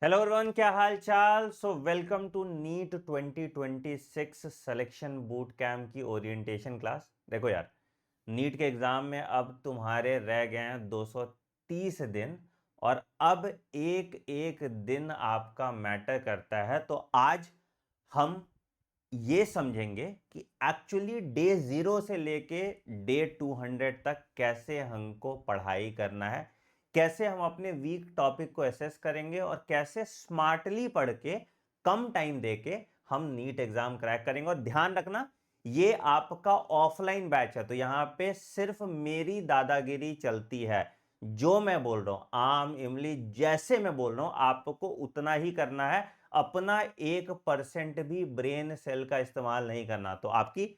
Hello everyone, क्या हाल चाल। So welcome to NEET 2026 selection boot camp की ओरिएंटेशन क्लास। देखो यार, नीट के एग्ज़ाम में अब तुम्हारे रह गए हैं 230 दिन और अब एक एक दिन आपका मैटर करता है। तो आज हम ये समझेंगे कि एक्चुअली डे 0 से लेके डे 200 तक कैसे हमको पढ़ाई करना है, कैसे हम अपने वीक टॉपिक को एसेस करेंगे और कैसे स्मार्टली पढ़ के कम टाइम देके हम नीट एग्जाम क्रैक करेंगे। और ध्यान रखना, ये आपका ऑफलाइन बैच है, तो यहां पे सिर्फ मेरी दादागिरी चलती है। जो मैं बोल रहा हूं, आम इमली जैसे मैं बोल रहा हूं, आपको उतना ही करना है। अपना 1% भी ब्रेन सेल का इस्तेमाल नहीं करना। तो आपकी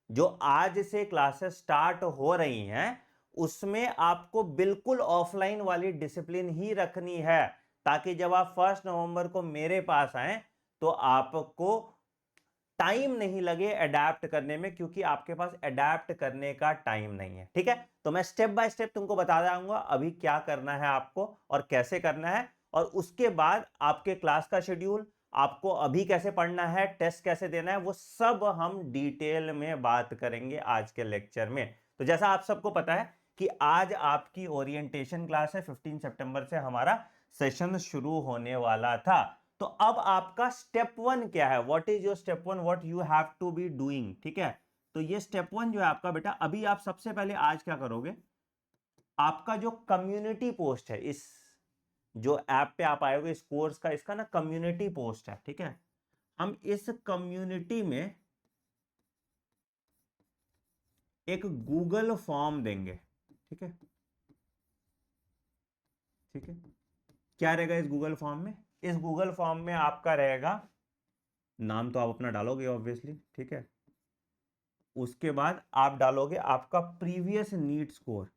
जो आज से क्लासेस स्टार्ट हो रही हैं, उसमें आपको बिल्कुल ऑफलाइन वाली डिसिप्लिन ही रखनी है, ताकि जब आप 1 नवंबर को मेरे पास आए तो आपको टाइम नहीं लगे अडेप्ट करने में, क्योंकि आपके पास अडेप्ट करने का टाइम नहीं है। ठीक है, तो मैं स्टेप बाय स्टेप तुमको बता दूंगा अभी क्या करना है आपको और कैसे करना है, और उसके बाद आपके क्लास का शेड्यूल, आपको अभी कैसे पढ़ना है, टेस्ट कैसे देना है, वो सब हम डिटेल में बात करेंगे आज के लेक्चर में। तो जैसा आप सबको पता है कि आज आपकी ओरिएंटेशन क्लास है, 15 सितंबर से हमारा सेशन शुरू होने वाला था। तो अब आपका स्टेप 1 क्या है, what is your step 1, what you have to be doing. ठीक है, तो ये स्टेप 1 जो है आपका बेटा, अभी आप सबसे पहले आज क्या करोगे, आपका जो कम्युनिटी पोस्ट है, इस जो ऐप पे आप आएगे इस कोर्स का, इसका ना कम्युनिटी पोस्ट है। ठीक है, हम इस कम्युनिटी में एक गूगल फॉर्म देंगे। ठीक है, ठीक है, क्या रहेगा इस गूगल फॉर्म में, इस गूगल फॉर्म में आपका रहेगा नाम, तो आप अपना डालोगे ऑब्वियसली। ठीक है, उसके बाद आप डालोगे आपका प्रीवियस नीट स्कोर।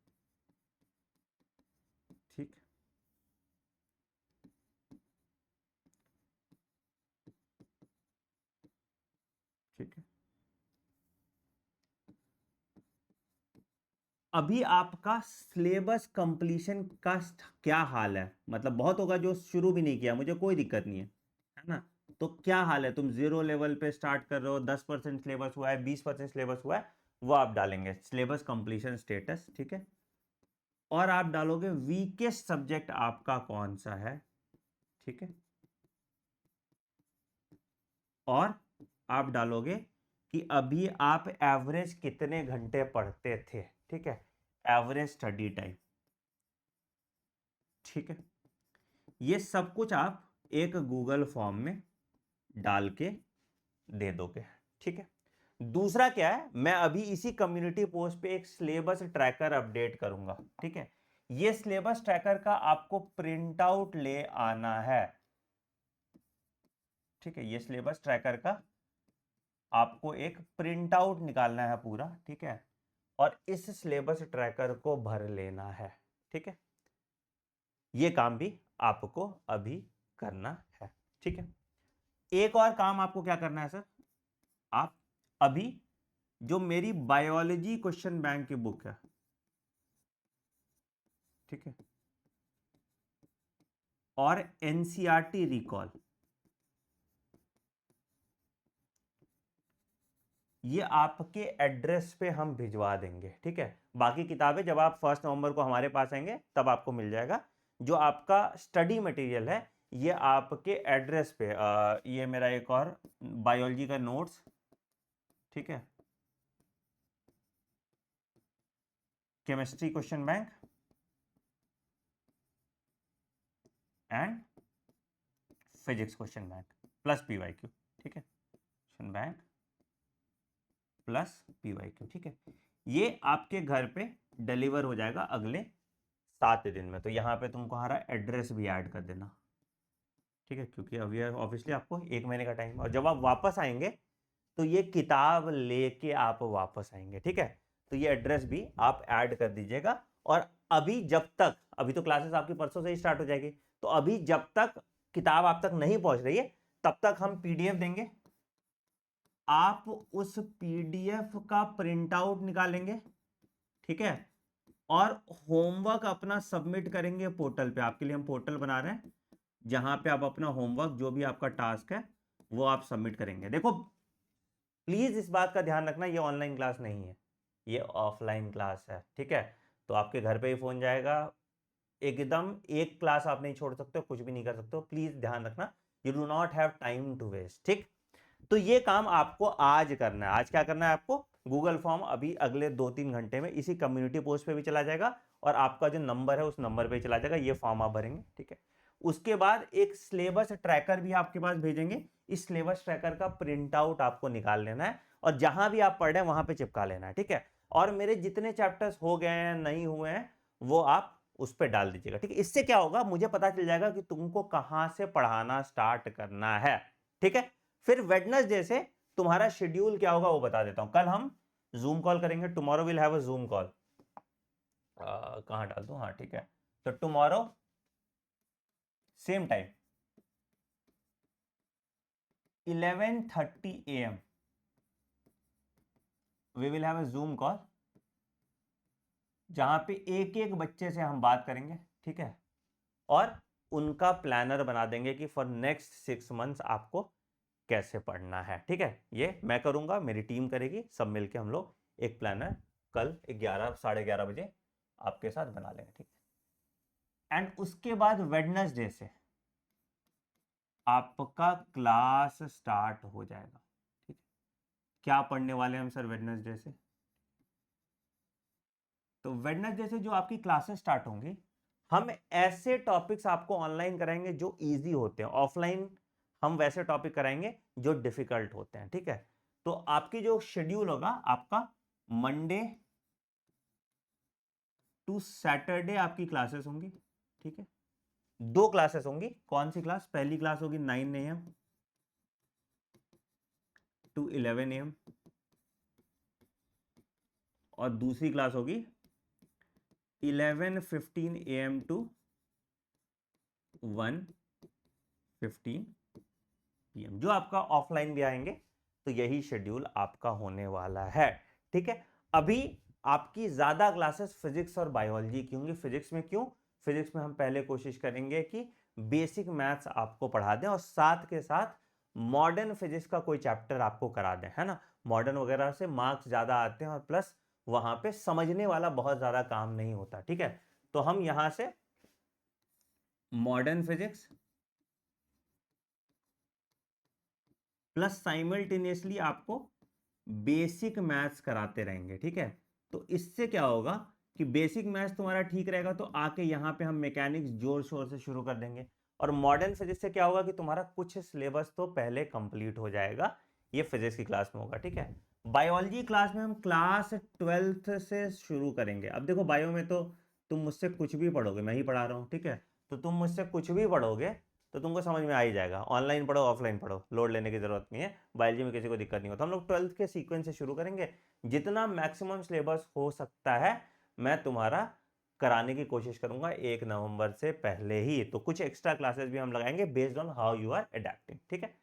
ठीक, ठीक है, अभी आपका सिलेबस कंप्लीशन का क्या हाल है, मतलब बहुत होगा जो शुरू भी नहीं किया, मुझे कोई दिक्कत नहीं है ना। तो क्या हाल है, तुम 0 लेवल पे स्टार्ट कर रहे हो, 10% सिलेबस हुआ है, 20% सिलेबस हुआ है, वो आप डालेंगे सिलेबस कंप्लीशन स्टेटस। ठीक है, और आप डालोगे वीकेस्ट सब्जेक्ट आपका कौन सा है। ठीक है, और आप डालोगे कि अभी आप एवरेज कितने घंटे पढ़ते थे। ठीक है, एवरेज स्टडी टाइम। ठीक है, ये सब कुछ आप एक गूगल फॉर्म में डाल के दे दोगे। ठीक है, दूसरा क्या है, मैं अभी इसी कम्युनिटी पोस्ट पे एक सिलेबस ट्रैकर अपडेट करूंगा। ठीक है, ये सिलेबस ट्रैकर का आपको प्रिंट आउट ले आना है। ठीक है, ये सिलेबस ट्रैकर का आपको एक प्रिंट आउट निकालना है पूरा। ठीक है, और इस सिलेबस ट्रैकर को भर लेना है। ठीक है, ये काम भी आपको अभी करना है। ठीक है, एक और काम आपको क्या करना है सर, आप अभी जो मेरी बायोलॉजी क्वेश्चन बैंक की बुक है, ठीक है, और एनसीईआरटी रिकॉल, ये आपके एड्रेस पे हम भिजवा देंगे। ठीक है, बाकी किताबें जब आप 1 नवंबर को हमारे पास आएंगे तब आपको मिल जाएगा। जो आपका स्टडी मटेरियल है ये आपके एड्रेस पे, ये मेरा एक और बायोलॉजी का नोट्स, ठीक है, chemistry question bank and physics question bank plus PYQ. ठीक है, क्वेश्चन बैंक प्लस पीवाईक्यू। ठीक है, ये आपके घर पे डिलीवर हो जाएगा अगले 7 दिन में। तो यहाँ पे तुमको हमारा एड्रेस भी ऐड कर देना। ठीक है, क्योंकि अभी ऑब्वियसली आपको 1 महीने का टाइम, और जब आप वापस आएंगे तो ये किताब लेके आप वापस आएंगे। ठीक है, तो ये एड्रेस भी आप ऐड कर दीजिएगा। और अभी जब तक, अभी तो क्लासेस आपकी परसों से ही स्टार्ट हो जाएगी, तो अभी जब तक किताब आप तक नहीं पहुंच रही है तब तक हम पीडीएफ देंगे, आप उस पीडीएफ का प्रिंट आउट निकालेंगे। ठीक है, और होमवर्क अपना सबमिट करेंगे पोर्टल पे, आपके लिए हम पोर्टल बना रहे हैं, जहां पे आप अपना होमवर्क जो भी आपका टास्क है वो आप सबमिट करेंगे। देखो प्लीज इस बात का ध्यान रखना, ये ऑनलाइन क्लास नहीं है, ये ऑफलाइन क्लास है, ठीक है। तो आपके घर पे ही फोन जाएगा, एकदम एक क्लास आप नहीं छोड़ सकते हो, कुछ भी नहीं कर सकते हो, प्लीज ध्यान रखना, you do not have time to waste, ठीक। तो ये काम आपको आज करना है। आज क्या करना है आपको, गूगल फॉर्म अभी अगले 2-3 घंटे में इसी कम्युनिटी पोस्ट पे भी चला जाएगा और आपका जो नंबर है उस नंबर पे चला जाएगा, ये फॉर्म आप भरेंगे, ठीक है। उसके बाद एक सिलेबस ट्रैकर भी आपके पास भेजेंगे, इस सिलेबस ट्रैकर का प्रिंट आउट आपको निकाल लेना है और जहां भी आप पढ़ रहे हैं वहां पे चिपका लेना है, ठीक है। और मेरे जितने चैप्टर्स हो गए हैं नहीं हुए हैं वो आप उस पर डाल दीजिएगा, ठीक है। इससे क्या होगा, मुझे पता चल जाएगा कि तुमको कहां से पढ़ाना स्टार्ट करना है, ठीक है। फिर वेडनेसडे से तुम्हारा शेड्यूल क्या होगा वो बता देता हूं। कल हम जूम कॉल करेंगे, tomorrow will have a Zoom call, कहां डाल दूं, हाँ ठीक है। तो tomorrow same time 11:30 AM we will have a Zoom call, जहां पे एक एक बच्चे से हम बात करेंगे, ठीक है। और उनका प्लानर बना देंगे कि फॉर नेक्स्ट 6 मंथ्स आपको कैसे पढ़ना है, ठीक है। ये मैं करूंगा, मेरी टीम करेगी, सब मिलके हम लोग एक प्लानर कल 11 साढ़े 11 बजे आपके साथ बना लेंगे, ठीक है। एंड उसके बाद वेडनेसडे से आपका क्लास स्टार्ट हो जाएगा, ठीक है। क्या पढ़ने वाले हैं हम सर वेडनेसडे से, तो वेडनेसडे से जो आपकी क्लासेस स्टार्ट होंगी, हम ऐसे टॉपिक्स आपको ऑनलाइन कराएंगे जो इजी होते हैं, ऑफलाइन हम वैसे टॉपिक कराएंगे जो डिफिकल्ट होते हैं, ठीक है। तो आपकी जो शेड्यूल होगा आपका मंडे टू सैटरडे आपकी क्लासेस होंगी, ठीक है। 2 क्लासेस होंगी, कौन सी क्लास, पहली क्लास होगी 9 AM टू 11 AM और दूसरी क्लास होगी 11:15 AM टू 1:15 PM। जो आपका ऑफलाइन भी आएंगे तो यही शेड्यूल आपका होने वाला है, ठीक है। अभी आपकी ज्यादा क्लासेस फिजिक्स और बायोलॉजी की होंगी। फिजिक्स में क्यों, फिजिक्स में हम पहले कोशिश करेंगे कि बेसिक मैथ्स आपको पढ़ा दें और साथ के साथ मॉडर्न फिजिक्स का कोई चैप्टर आपको करा दें, है ना। मॉडर्न वगैरह से मार्क्स ज्यादा आते हैं और प्लस वहां पे समझने वाला बहुत ज्यादा काम नहीं होता, ठीक है। तो हम यहां से मॉडर्न फिजिक्स प्लस साइमल्टेनियसली आपको बेसिक मैथ्स कराते रहेंगे, ठीक है। तो इससे क्या होगा कि बेसिक मैथ्स तुम्हारा ठीक रहेगा तो आके यहाँ पे हम मैकेनिक्स जोर शोर से शुरू कर देंगे। और मॉडर्न फिजिक्स से क्या होगा कि तुम्हारा कुछ सिलेबस तो पहले कंप्लीट हो जाएगा, ये फिजिक्स की क्लास में होगा, ठीक है। बायोलॉजी क्लास में हम क्लास 12th से शुरू करेंगे। अब देखो बायो में तो तुम मुझसे कुछ भी पढ़ोगे, मैं ही पढ़ा रहा हूँ, ठीक है। तो तुम मुझसे कुछ भी पढ़ोगे तो तुमको समझ में आ ही जाएगा, ऑनलाइन पढ़ो ऑफलाइन पढ़ो, लोड लेने की जरूरत नहीं है। बायोलॉजी में किसी को दिक्कत नहीं होता। हम लोग 12th के सीक्वेंस से शुरू करेंगे, जितना मैक्सिमम सिलेबस हो सकता है मैं तुम्हारा कराने की कोशिश करूंगा 1 नवंबर से पहले ही। तो कुछ एक्स्ट्रा क्लासेस भी हम लगाएंगे based on how you are adapting, ठीक है।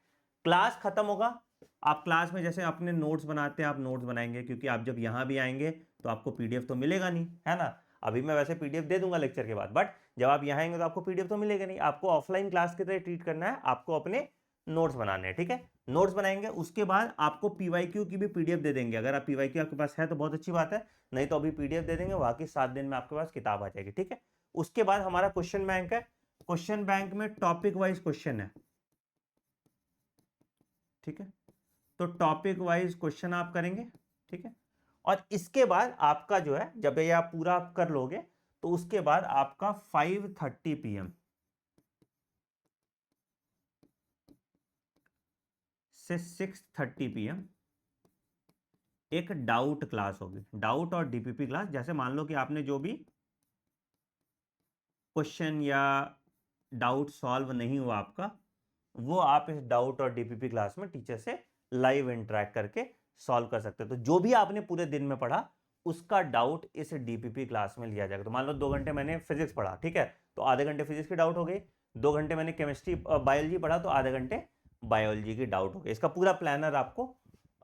क्लास खत्म होगा, आप क्लास में जैसे अपने नोट्स बनाते हैं आप नोट्स बनाएंगे, क्योंकि आप जब यहां भी आएंगे तो आपको पीडीएफ तो मिलेगा नहीं, है ना। अभी मैं वैसे पीडीएफ दे दूंगा लेक्चर के बाद, बट जब आप यहाँ आएंगे तो आपको पीडीएफ तो मिलेगा नहीं। आपको ऑफलाइन क्लास की तरह ट्रीट करना है, आपको अपने नोट्स बनाने हैं, ठीक है। नोट्स बनाएंगे, उसके बाद आपको पीवाईक्यू की भी पीडीएफ दे देंगे। अगर आप पीवाईक्यू आपके पास है तो बहुत अच्छी बात है, नहीं तो अभी पीडीएफ दे देंगे, बाकी 7 दिन में आपके पास किताब आ जाएगी, ठीक है। उसके बाद हमारा क्वेश्चन बैंक है, क्वेश्चन बैंक में टॉपिक वाइज क्वेश्चन है, ठीक है। तो टॉपिक वाइज क्वेश्चन आप करेंगे, ठीक है। और इसके बाद आपका जो है जब ये आप पूरा आप कर लोगे तो उसके बाद आपका 5:30 PM से 6:30 PM एक डाउट क्लास होगी, डाउट और डीपीपी क्लास। जैसे मान लो कि आपने जो भी क्वेश्चन या डाउट सॉल्व नहीं हुआ आपका, वो आप इस डाउट और डीपीपी क्लास में टीचर से लाइव इंटरेक्ट करके सॉल्व कर सकते हैं। तो जो भी आपने पूरे दिन में पढ़ा उसका डाउट इस डीपीपी क्लास में लिया जाएगा। तो मान लो 2 घंटे मैंने फिजिक्स पढ़ा, ठीक है, तो आधे घंटे फिजिक्स की डाउट हो गई। 2 घंटे मैंने केमिस्ट्री बायोलॉजी पढ़ा तो आधे घंटे बायोलॉजी की डाउट हो गई। इसका पूरा प्लानर आपको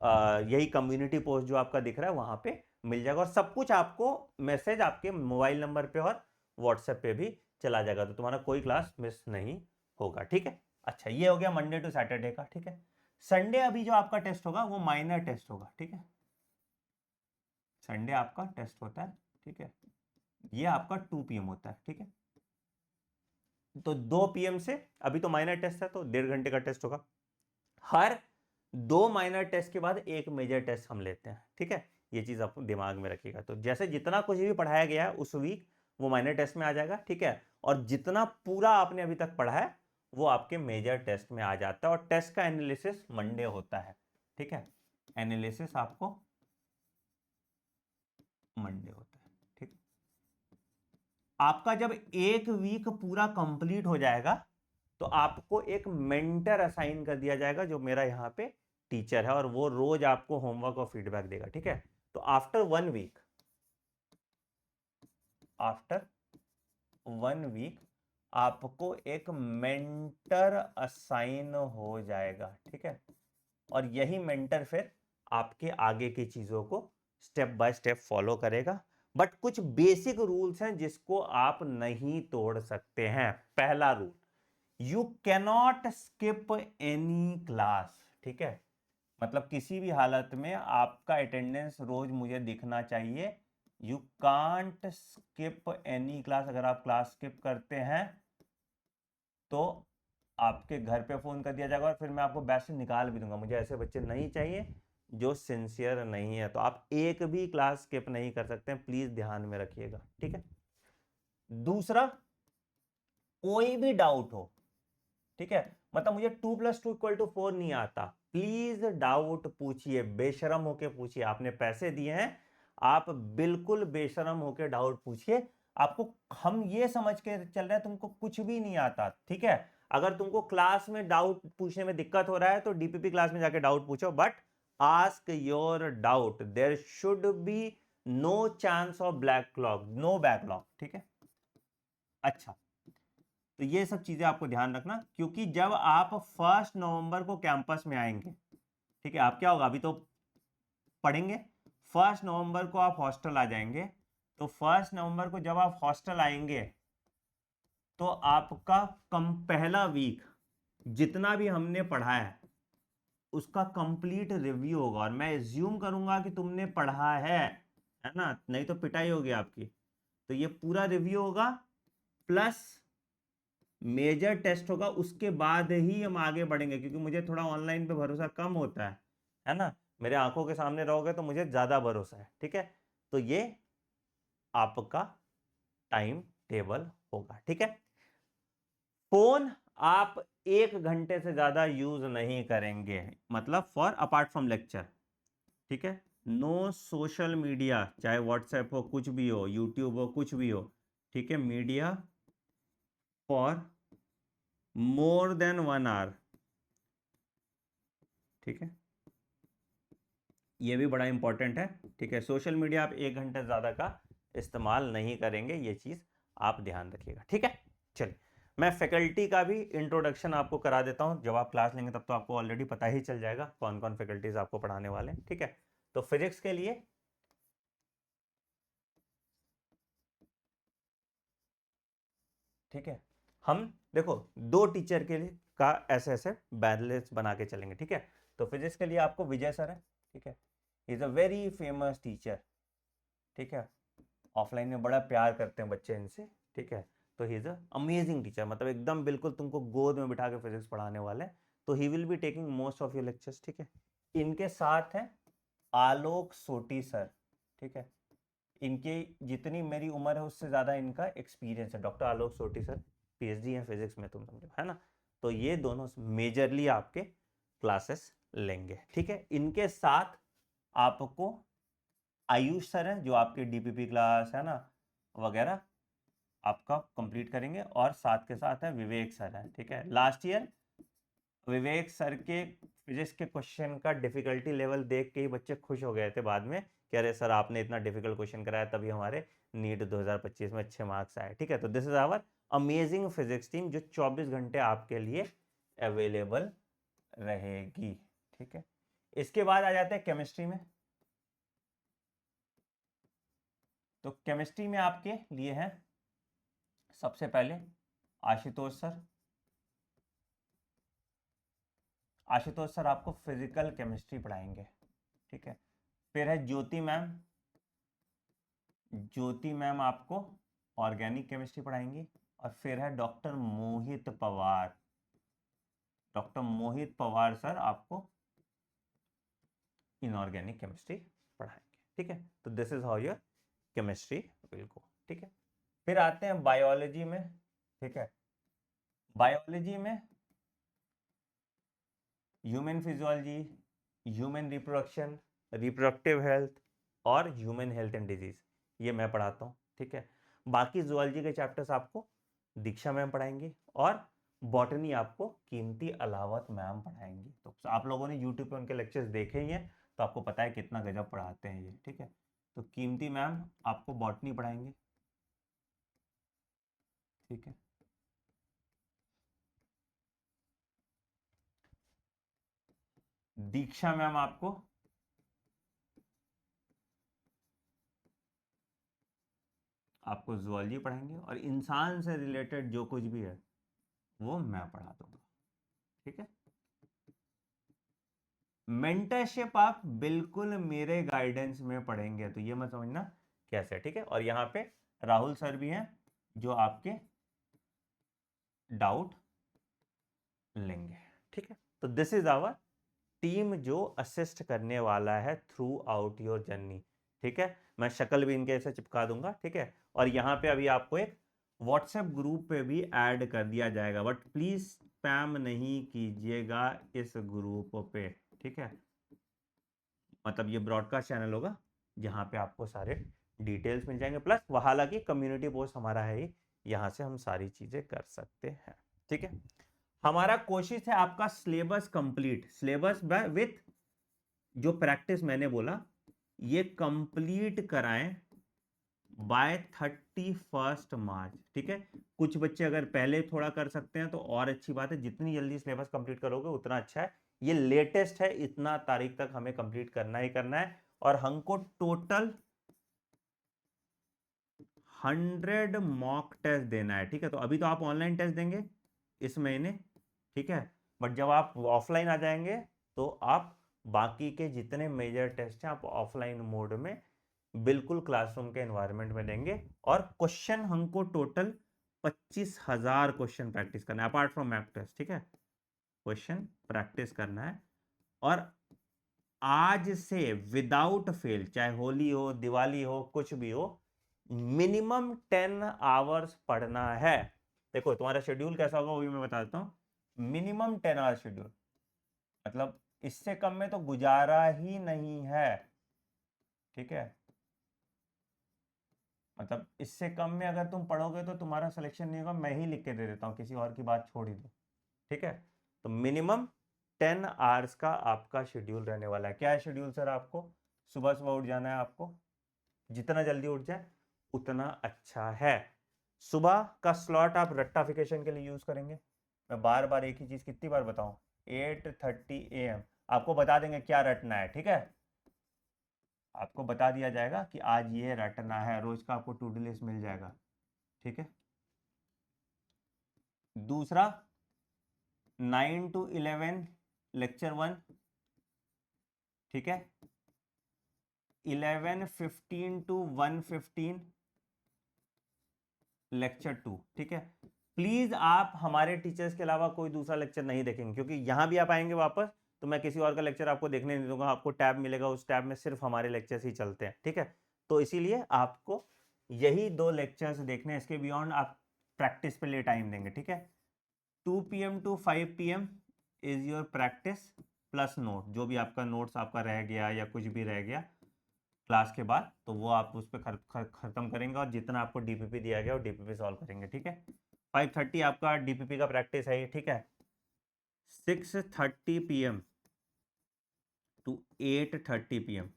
यही कम्युनिटी पोस्ट जो आपका दिख रहा है वहां पे मिल जाएगा और सब कुछ आपको मैसेज आपके मोबाइल नंबर पे और व्हाट्सएप पे भी चला जाएगा, तो तुम्हारा कोई क्लास मिस नहीं होगा। ठीक है, अच्छा ये हो गया मंडे टू सैटरडे का। ठीक है, संडे अभी जो आपका टेस्ट होगा वो माइनर टेस्ट होगा। ठीक है, संडे आपका टेस्ट होता है। ठीक है, ये आपका 2 PM होता है। ठीक है, तो 2 PM से, अभी तो माइनर टेस्ट है तो 1.5 घंटे का टेस्ट होगा। हर 2 माइनर टेस्ट के बाद एक मेजर टेस्ट हम लेते हैं। ठीक है, ये चीज आप दिमाग में रखिएगा। तो जैसे जितना कुछ भी पढ़ाया गया है उस वीक वो माइनर टेस्ट में आ जाएगा। ठीक है, और जितना पूरा आपने अभी तक पढ़ा है वो आपके मेजर टेस्ट में आ जाता है, और टेस्ट का एनालिसिस मंडे होता है। ठीक है, एनालिसिस आपको मंडे होता है। ठीक, आपका जब एक वीक पूरा कंप्लीट हो जाएगा तो आपको एक मेंटर असाइन कर दिया जाएगा, जो मेरा यहाँ पे टीचर है, और वो रोज आपको होमवर्क और फीडबैक देगा। ठीक है, तो आफ्टर 1 वीक, आफ्टर 1 वीक आपको एक मेंटर असाइन हो जाएगा। ठीक है, और यही मेंटर फिर आपके आगे की चीजों को स्टेप बाय स्टेप फॉलो करेगा। बट कुछ बेसिक रूल्स हैं जिसको आप नहीं तोड़ सकते हैं। पहला rule, you cannot skip any class. ठीक है, मतलब किसी भी हालत में आपका अटेंडेंस रोज मुझे दिखना चाहिए। You can't skip any class. अगर आप क्लास स्किप करते हैं तो आपके घर पे फोन कर दिया जाएगा और फिर मैं आपको बैच से निकाल भी दूंगा। मुझे ऐसे बच्चे नहीं चाहिए जो सिंसियर नहीं है। तो आप एक भी क्लास स्किप नहीं कर सकते हैं, प्लीज ध्यान में रखिएगा। ठीक है, दूसरा, कोई भी डाउट हो, ठीक है, मतलब मुझे 2+2=4 नहीं आता, प्लीज डाउट पूछिए, बेशरम होके पूछिए। आपने पैसे दिए हैं, आप बिल्कुल बेशरम होके डाउट पूछिए। आपको हम ये समझ के चल रहे हैं तुमको कुछ भी नहीं आता। ठीक है, अगर तुमको क्लास में डाउट पूछने में दिक्कत हो रहा है तो डीपीपी क्लास में जाके डाउट पूछो, but ask your doubt. There should be no chance of backlog, no backlog. ठीक है, अच्छा, तो ये सब चीजें आपको ध्यान रखना, क्योंकि जब आप 1 नवंबर को कैंपस में आएंगे, ठीक है, आप क्या होगा, अभी तो पढ़ेंगे, 1 नवंबर को आप हॉस्टल आ जाएंगे। तो 1 नवंबर को जब आप हॉस्टल आएंगे तो आपका पहला वीक जितना भी हमने पढ़ा है उसका कंप्लीट रिव्यू होगा, और मैं एज्यूम करूंगा कि तुमने पढ़ा है ना, नहीं तो पिटाई होगी आपकी। तो ये पूरा रिव्यू होगा, प्लस मेजर टेस्ट होगा, उसके बाद ही हम आगे बढ़ेंगे, क्योंकि मुझे थोड़ा ऑनलाइन पे भरोसा कम होता है ना। मेरे आंखों के सामने रहोगे तो मुझे ज्यादा भरोसा है। ठीक है, तो ये आपका टाइम टेबल होगा। ठीक है, फोन आप 1 घंटे से ज्यादा यूज नहीं करेंगे, मतलब फॉर अपार्ट फ्रॉम लेक्चर। ठीक है, नो सोशल मीडिया, चाहे व्हाट्सएप हो, कुछ भी हो, यूट्यूब हो, कुछ भी हो। ठीक है, media for more than 1 hour. ठीक है, ये भी बड़ा इंपॉर्टेंट है। ठीक है, सोशल मीडिया आप 1 घंटे ज़्यादा का इस्तेमाल नहीं करेंगे, ये चीज़ आप ध्यान रखिएगा। ठीक है, चलिए मैं फैकल्टी का भी इंट्रोडक्शन आपको करा देता हूँ। जब आप क्लास लेंगे तब तो आपको ऑलरेडी पता ही चल जाएगा कौन कौन फैकल्टीज आपको पढ़ाने वाले हैं। ठीक है, तो फिजिक्स के लिए ठीक है, हम देखो 2 टीचर के लिए का ऐसे ऐसे बैलेंस बना के चलेंगे। ठीक है, तो फिजिक्स के लिए आपको विजय सर है। ठीक है, is a very famous teacher. ठीक है, ऑफलाइन में बड़ा प्यार करते हैं बच्चे इनसे। ठीक है, तो he is a amazing teacher, मतलब एकदम बिल्कुल तुमको गोद में बिठा के फिजिक्स पढ़ाने वाले हैं। तो he will be taking most of your lectures. ठीक है, इनके साथ हैं आलोक सोटी सर। ठीक है, इनके जितनी मेरी उम्र है उससे ज़्यादा इनका एक्सपीरियंस है। डॉक्टर आलोक सोटी सर PhD है फिजिक्स में, तुम समझो, है ना। तो ये दोनों मेजरली आपके क्लासेस लेंगे। ठीक है, इनके साथ आपको आयुष सर हैं जो आपके डीपीपी क्लास है ना वगैरह आपका कंप्लीट करेंगे, और साथ के साथ है विवेक सर हैं। ठीक है, लास्ट ईयर विवेक सर के फिजिक्स के क्वेश्चन का डिफिकल्टी लेवल देख के ही बच्चे खुश हो गए थे बाद में कि अरे सर आपने इतना डिफिकल्ट क्वेश्चन कराया तभी हमारे नीट 2025 में अच्छे मार्क्स आए। ठीक है, तो this is our amazing physics team जो 24 घंटे आपके लिए अवेलेबल रहेगी। ठीक है, इसके बाद आ जाते हैं केमिस्ट्री में। तो केमिस्ट्री में आपके लिए हैं सबसे पहले आशुतोष सर। आशुतोष सर आपको फिजिकल केमिस्ट्री पढ़ाएंगे, ठीक है। फिर है ज्योति मैम, ज्योति मैम आपको ऑर्गेनिक केमिस्ट्री पढ़ाएंगी। और फिर है डॉक्टर मोहित पवार, डॉक्टर मोहित पवार सर आपको इनऑर्गेनिक केमिस्ट्री पढ़ाएंगे, ठीक है। तो this is how your chemistry will go, ठीक है। फिर आते हैं बायोलॉजी में, ठीक है। बायोलॉजी में human physiology, human reproduction, reproductive health और ह्यूमन हेल्थ एंड डिजीज, ये मैं पढ़ाता हूँ, ठीक है। बाकी जूलॉजी के चैप्टर्स आपको दीक्षा मैम पढ़ाएंगी और बॉटनी आपको कीमती अलावत मैम पढ़ाएंगी। तो आप लोगों ने यूट्यूब पे उनके लेक्चर्स देखे ही हैं, तो आपको पता है कितना गजब पढ़ाते हैं ये, ठीक है। तो कीमती मैम आपको बॉटनी पढ़ाएंगे, ठीक है। दीक्षा मैम आपको जूलॉजी पढ़ाएंगे और इंसान से रिलेटेड जो कुछ भी है वो मैं पढ़ा दूंगा, ठीक है। मेंटरशिप आप बिल्कुल मेरे गाइडेंस में पढ़ेंगे, तो ये मत समझना कैसे, ठीक है। और यहाँ पे राहुल सर भी हैं जो आपके डाउट लेंगे, ठीक है। तो दिस इज आवर टीम जो असिस्ट करने वाला है थ्रू आउट योर जर्नी, ठीक है। मैं शक्ल भी इनके ऐसे चिपका दूंगा, ठीक है। और यहाँ पे अभी आपको एक व्हाट्सएप ग्रुप पे भी ऐड कर दिया जाएगा, बट प्लीज स्पैम नहीं कीजिएगा इस ग्रुप पे, ठीक है। मतलब ये ब्रॉडकास्ट चैनल होगा जहाँ पे आपको सारे डिटेल्स मिल जाएंगे, प्लस हालांकि कम्युनिटी पोस्ट हमारा है ही, यहाँ से हम सारी चीजें कर सकते हैं, ठीक है। हमारा कोशिश है आपका सिलेबस कंप्लीट, सिलेबस विथ जो प्रैक्टिस मैंने बोला ये कंप्लीट कराएं बाय 31 मार्च, ठीक है। कुछ बच्चे अगर पहले थोड़ा कर सकते हैं तो और अच्छी बात है, जितनी जल्दी सिलेबस कंप्लीट करोगे उतना अच्छा है। ये लेटेस्ट है, इतना तारीख तक हमें कंप्लीट करना ही करना है। और हमको टोटल 100 मॉक टेस्ट देना है, ठीक है। तो अभी तो आप ऑनलाइन टेस्ट देंगे इस महीने, ठीक है। बट जब आप ऑफलाइन आ जाएंगे तो आप बाकी के जितने मेजर टेस्ट हैं आप ऑफलाइन मोड में बिल्कुल क्लासरूम के एनवायरनमेंट में देंगे। और क्वेश्चन हमको टोटल 25,000 क्वेश्चन प्रैक्टिस करना है अपार्ट फ्रॉम मैप टेस्ट, ठीक है। क्वेश्चन प्रैक्टिस करना है और आज से विदाउट फेल, चाहे होली हो दिवाली हो कुछ भी हो, मिनिमम 10 आवर्स पढ़ना है। देखो तुम्हारा शेड्यूल कैसा होगा वो भी मैं बता देता हूं। मिनिमम 10 आवर्स शेड्यूल, मतलब इससे कम में तो गुजारा ही नहीं है, ठीक है। मतलब इससे कम में अगर तुम पढ़ोगे तो तुम्हारा सिलेक्शन नहीं होगा, मैं ही लिख के दे देता हूँ, किसी और की बात छोड़ ही दो, ठीक है। तो मिनिमम 10 आवर्स का आपका शेड्यूल रहने वाला है। क्या है शेड्यूल सर? आपको सुबह सुबह उठ जाना है, आपको जितना जल्दी उठ जाए उतना अच्छा है। सुबह का स्लॉट आप रट्टाफिकेशन के लिए यूज करेंगे। मैं बार बार एक ही चीज कितनी बार बताऊं, 8:30 AM आपको बता देंगे क्या रटना है, ठीक है। आपको बता दिया जाएगा कि आज ये रटना है, रोज का आपको टू डू लिस्ट मिल जाएगा, ठीक है। दूसरा 9 to 11 लेक्चर 1, ठीक है। 11:15 to 1:15 लेक्चर 2, ठीक है। प्लीज आप हमारे टीचर्स के अलावा कोई दूसरा लेक्चर नहीं देखेंगे, क्योंकि यहां भी आप आएंगे वापस तो मैं किसी और का लेक्चर आपको देखने नहीं दूंगा। आपको टैब मिलेगा, उस टैब में सिर्फ हमारे लेक्चर्स ही चलते हैं, ठीक है। तो इसीलिए आपको यही 2 लेक्चर्स देखने हैं, इसके बियॉन्ड आप प्रैक्टिस पे लिए टाइम देंगे, ठीक है। 2 PM to 5 PM is your practice plus note, जो भी आपका नोट्स आपका रह गया या कुछ भी रह गया क्लास के बाद तो वो आप उस पर खत्म करेंगे, और जितना आपको डीपीपी दिया गया वो डीपीपी सॉल्व करेंगे, ठीक है। 5:30 आपका डीपीपी का प्रैक्टिस है, ठीक है। 6:30 PM टू 8:30 PM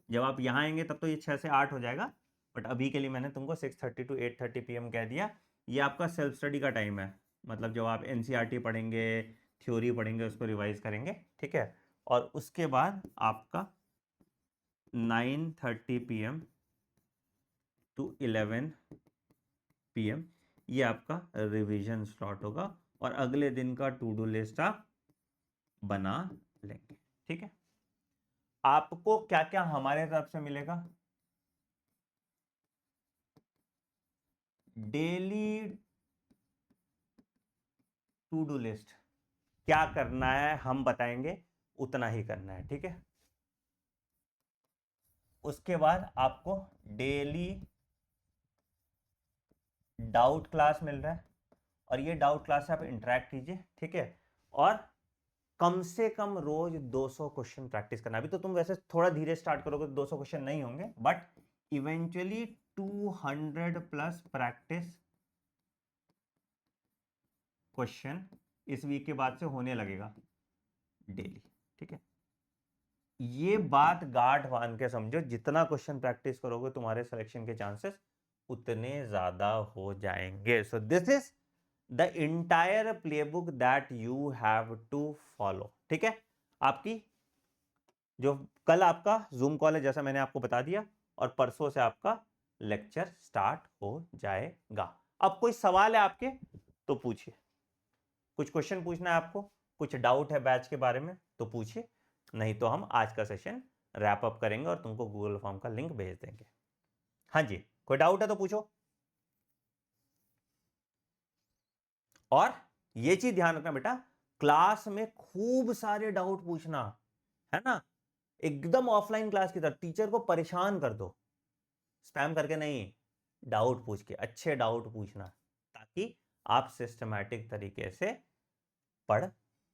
जब आप यहाँ आएंगे तब तो ये 6 से 8 हो जाएगा, बट अभी के लिए मैंने तुमको 6:30 to 8:30 PM कह दिया। ये आपका सेल्फ स्टडी का टाइम है, मतलब जब आप NCERT पढ़ेंगे, थ्योरी पढ़ेंगे, उसको रिवाइज करेंगे, ठीक है। और उसके बाद आपका 9:30 PM टू 11 PM ये आपका रिवीजन स्लॉट होगा, और अगले दिन का टू डू लिस्ट आप बना लेंगे। ठीक है, आपको क्या क्या हमारे तरफ से मिलेगा? डेली टू डू लिस्ट, क्या करना है हम बताएंगे, उतना ही करना है। ठीक है, उसके बाद आपको डेली डाउट क्लास मिल रहा है, और ये डाउट क्लास से आप इंटरेक्ट कीजिए। ठीक है, और कम से कम रोज 200 क्वेश्चन प्रैक्टिस करना। अभी तो तुम वैसे थोड़ा धीरे स्टार्ट करोगे तो 200 क्वेश्चन नहीं होंगे, but eventually 200 plus practice question इस वीक के बाद से होने लगेगा डेली। ठीक है, ये बात गांठ बांध के समझो, जितना क्वेश्चन प्रैक्टिस करोगे तुम्हारे सिलेक्शन के चांसेस उतने ज्यादा हो जाएंगे। So this is the entire playbook that you have to follow. ठीक है, आपकी जो कल आपका जूम कॉल है जैसा मैंने आपको बता दिया, और परसों से आपका लेक्चर स्टार्ट हो जाएगा। अब कोई सवाल है आपके तो पूछिए, कुछ क्वेश्चन पूछना है आपको, कुछ डाउट है बैच के बारे में तो पूछिए, नहीं तो हम आज का सेशन रैप अप करेंगे और तुमको गूगल फॉर्म का लिंक भेज देंगे। हाँ जी, कोई डाउट है तो पूछो। और ये चीज ध्यान रखना बेटा, क्लास में खूब सारे डाउट पूछना है ना, एकदम ऑफलाइन क्लास की तरह टीचर को परेशान कर दो, स्पैम करके नहीं, डाउट पूछ के, अच्छे डाउट पूछना, ताकि आप सिस्टमैटिक तरीके से पढ़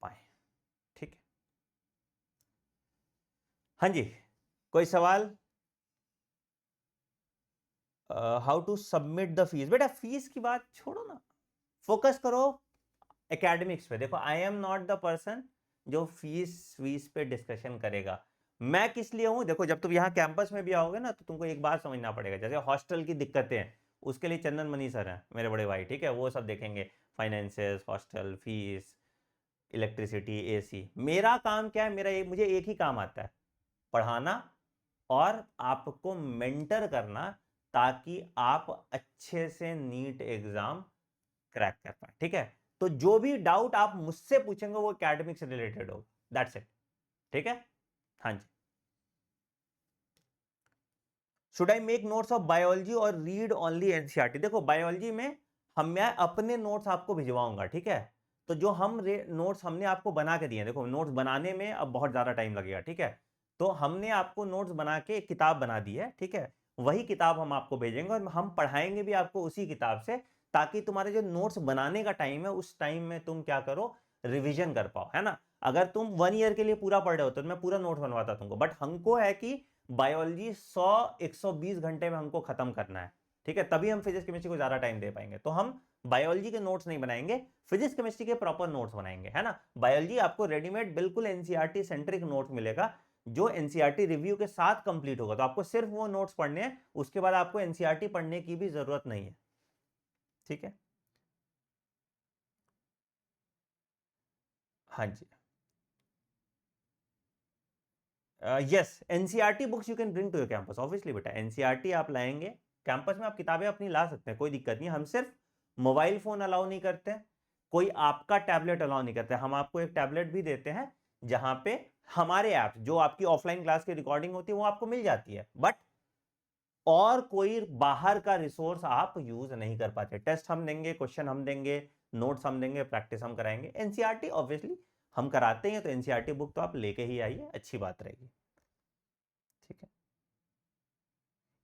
पाए। ठीक है, हाँ जी, कोई सवाल? How to submit the fees, बेटा फीस की बात छोड़ो ना, फोकस करो एकेडमिक्स पे। देखो I am not the person जो फीस पे डिस्कशन करेगा। मैं किस लिए हूं, देखो जब तुम यहाँ कैंपस में भी आओगे ना तो तुमको एक बात समझना पड़ेगा, जैसे हॉस्टल की दिक्कतें हैं उसके लिए चंदन मनी सर हैं मेरे बड़े भाई। ठीक है, वो सब देखेंगे, finances, hostel fees, electricity, AC. मेरा काम क्या है, मुझे एक ही काम आता है, पढ़ाना और आपको मेंटर करना, ताकि आप अच्छे से नीट एग्जाम क्रैक कर पाए। ठीक है, तो जो भी डाउट आप मुझसे पूछेंगे वो एकेडमिक से रिलेटेड हो, दैट्स इट। ठीक है, हाँ जी। Should I make notes of biology और रीड ओनली एनसीईआरटी? देखो बायोलॉजी में मैं अपने नोट्स आपको भिजवाऊंगा। ठीक है, तो जो नोट्स हमने आपको बना के दिए हैं, देखो नोट्स बनाने में अब बहुत ज्यादा टाइम लगेगा। ठीक है, तो हमने आपको नोट्स बना के एक किताब बना दी है। ठीक है, वही किताब हम आपको भेजेंगे और हम पढ़ाएंगे भी आपको उसी किताब से, ताकि तुम्हारे जो नोट्स बनाने का टाइम है उस टाइम में तुम क्या करो, रिविजन कर पाओ, है ना। अगर तुम 1 ईयर के लिए पूरा पढ़ रहे हो तो मैं पूरा नोट्स बनवाता तुमको, बट हमको है कि बायोलॉजी 100-120 घंटे में हमको खत्म करना है। ठीक है, तभी हम फिजिक्स केमिस्ट्री को ज्यादा टाइम दे पाएंगे, तो हम बायोलॉजी के नोट्स नहीं बनाएंगे, फिजिक्स केमिस्ट्री के प्रॉपर नोट्स बनाएंगे, है ना। बायोलॉजी आपको रेडीमेड बिल्कुल एनसीईआरटी सेंट्रिक नोट्स मिलेगा, जो एनसीईआरटी रिव्यू के साथ कंप्लीट होगा, तो आपको सिर्फ वो नोट्स पढ़ने हैं, उसके बाद आपको एनसीईआरटी पढ़ने की भी जरूरत नहीं है। ठीक है, हाँ जी, yes, NCERT books you can bring to your campus, obviously बेटा एनसीईआरटी आप लाएंगे कैंपस में, आप किताबें अपनी ला सकते हैं, कोई दिक्कत नहीं। हम सिर्फ मोबाइल फोन अलाउ नहीं करते, कोई आपका टैबलेट अलाउ नहीं करते। हम आपको एक टैबलेट भी देते हैं जहां पे हमारे ऐप्स, जो आपकी ऑफलाइन क्लास की रिकॉर्डिंग होती है वो आपको मिल जाती है, बट और कोई बाहर का रिसोर्स आप यूज नहीं कर पाते। टेस्ट हम देंगे, क्वेश्चन हम देंगे, नोट्स हम देंगे, प्रैक्टिस हम कराएंगे। एनसीईआरटी ऑब्वियसली हम कराते हैं, तो एनसीईआरटी बुक तो आप लेके ही आइए, अच्छी बात रहेगी। ठीक है,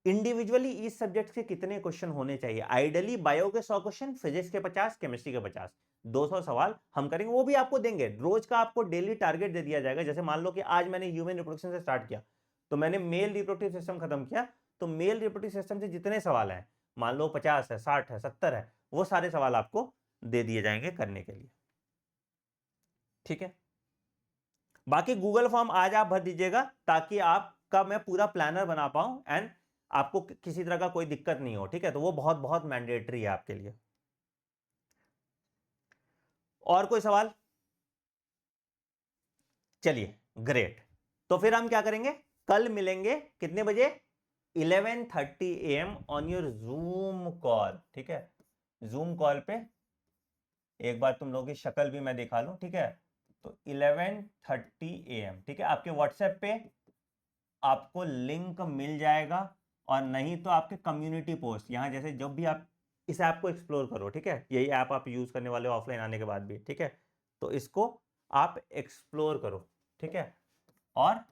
इंडिविजुअली इस सब्जेक्ट के कितने क्वेश्चन होने चाहिए? आइडियली बायो के 100 क्वेश्चन, फिजिक्स के 50, केमिस्ट्री के 50, 200 सवाल हम करेंगे, वो भी आपको देंगे। रोज का आपको डेली टारगेट दे दिया जाएगा। जैसे मान लो कि आज मैंने ह्यूमन रिप्रोडक्शन से स्टार्ट किया, तो मैंने मेल रिप्रोडक्टिव सिस्टम खत्म किया, तो मेल रिप्रोडक्टिव सिस्टम से जितने सवाल हैं, मान लो 50 है, 60 है, 70 है, वो सारे सवाल आपको दे दिए जाएंगे करने के लिए। ठीक है, बाकी गूगल फॉर्म आज आप भर दीजिएगा, ताकि आपका मैं पूरा प्लानर बना पाऊं एंड आपको किसी तरह का कोई दिक्कत नहीं हो। ठीक है, तो वो बहुत बहुत मैंडेटरी है आपके लिए। और कोई सवाल? चलिए, ग्रेट। तो फिर हम क्या करेंगे, कल मिलेंगे कितने बजे? 11:30 AM on your zoom call. ठीक है, जूम कॉल पे एक बार तुम लोगों की शक्ल भी मैं दिखा लूं। ठीक है, तो 11:30 AM, ठीक है। आपके व्हाट्सएप पे आपको लिंक मिल जाएगा, और नहीं तो आपके कम्युनिटी पोस्ट, यहाँ जैसे जब भी आप इस ऐप को एक्सप्लोर करो, ठीक है, यही ऐप आप यूज करने वाले हो ऑफलाइन आने के बाद भी, ठीक है, तो इसको आप एक्सप्लोर करो, ठीक है। और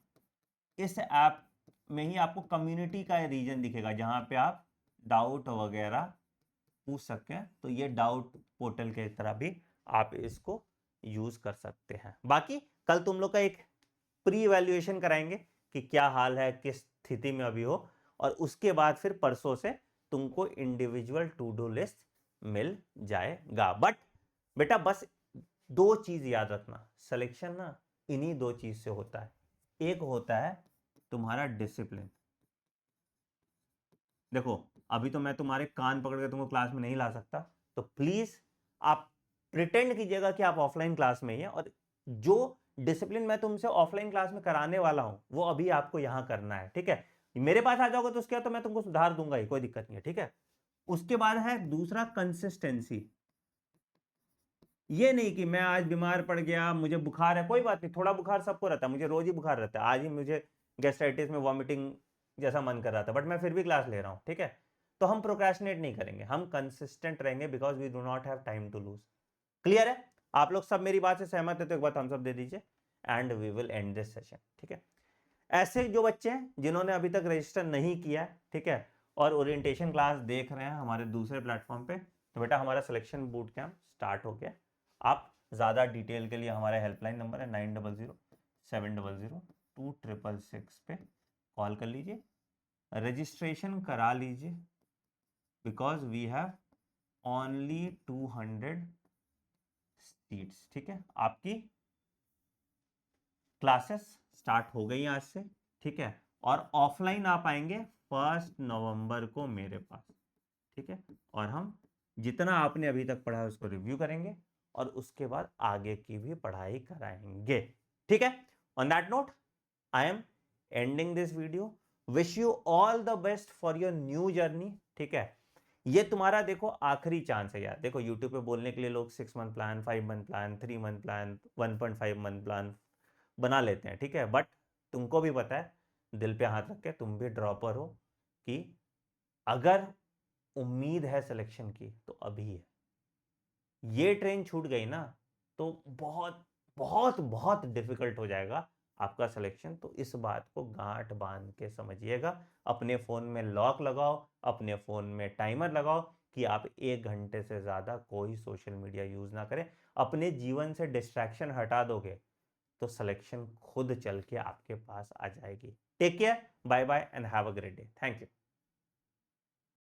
इस ऐप में ही आपको कम्युनिटी का रीजन दिखेगा जहां पे आप डाउट वगैरह पूछ सकते हैं, तो ये डाउट पोर्टल के तरह भी आप इसको यूज कर सकते हैं। बाकी कल तुम लोग का एक प्री इवैल्यूएशन कराएंगे कि क्या हाल है, किस स्थिति में अभी हो, और उसके बाद फिर परसों से तुमको इंडिविजुअल टू डू लिस्ट मिल जाएगा। बट बेटा बस दो चीज याद रखना, सिलेक्शन ना इन्हीं दो चीज से होता है। एक होता है तुम्हारा डिसिप्लिन। देखो अभी तो मैं तुम्हारे कान पकड़ के तुमको क्लास में नहीं ला सकता, तो प्लीज आप प्रिटेंड कीजिएगा कि आप ऑफलाइन क्लास में ही हैं, और जो डिसिप्लिन मैं तुमसे ऑफलाइन क्लास में कराने वाला हूं वो अभी आपको यहां करना है, ठीक है। मेरे पास आ जाओगे तो उसके बाद तो मैं तुमको सुधार दूंगा ही, कोई दिक्कत नहीं है, ठीक है। उसके बाद है दूसरा कंसिस्टेंसी। ये नहीं कि मैं आज बीमार पड़ गया, मुझे बुखार है, कोई बात नहीं, थोड़ा बुखार सबको रहता है, मुझे रोज ही बुखार रहता है, आज ही मुझे गैस्ट्राइटिस में वॉमिटिंग जैसा मन कर रहा था, बट मैं फिर भी क्लास ले रहा हूँ, ठीक है। तो हम प्रोक्रेस्टिनेट नहीं करेंगे, हम कंसिस्टेंट रहेंगे, because we do not have time to lose. Clear है? आप लोग सब मेरी बात से सहमत है तो एक बात हम सब दे दीजिए, and we will end this session, ठीक है। ऐसे जो बच्चे हैं जिन्होंने अभी तक रजिस्टर नहीं किया है, ठीक है, और ओरिएंटेशन क्लास देख रहे हैं हमारे दूसरे प्लेटफॉर्म पे, तो बेटा हमारा सिलेक्शन बूट कैंप स्टार्ट हो गया। आप ज़्यादा डिटेल के लिए हमारा हेल्पलाइन नंबर है 9007002666 पे कॉल कर लीजिए, रजिस्ट्रेशन करा लीजिए, because we have only 200 seats, ठीक है। आपकी क्लासेस स्टार्ट हो गई आज से, ठीक है, और ऑफलाइन आप आएंगे 1 नवंबर को मेरे पास, ठीक है, और हम जितना आपने अभी तक पढ़ा है उसको रिव्यू करेंगे, और उसके बाद आगे की भी पढ़ाई कराएंगे, ठीक है। On that note I am ending this video, wish you all the best for your new journey, ठीक है। ये तुम्हारा देखो आखिरी चांस है यार। देखो यूट्यूब पे बोलने के लिए लोग 6 month plan, 5 month plan, 3 month plan, 1.5 month plan बना लेते हैं, ठीक है, बट तुमको भी पता है, दिल पे हाथ रख के, तुम भी ड्रॉपर हो, कि अगर उम्मीद है सिलेक्शन की तो अभी है, ये ट्रेन छूट गई ना तो बहुत बहुत बहुत डिफिकल्ट हो जाएगा आपका सिलेक्शन। तो इस बात को गांठ बांध के समझिएगा, अपने फोन में लॉक लगाओ, अपने फोन में टाइमर लगाओ कि आप 1 घंटे से ज्यादा कोई सोशल मीडिया यूज ना करें। अपने जीवन से डिस्ट्रैक्शन हटा दोगे तो सिलेक्शन खुद चल के आपके पास आ जाएगी। Take care, bye bye and have a great day. Thank you.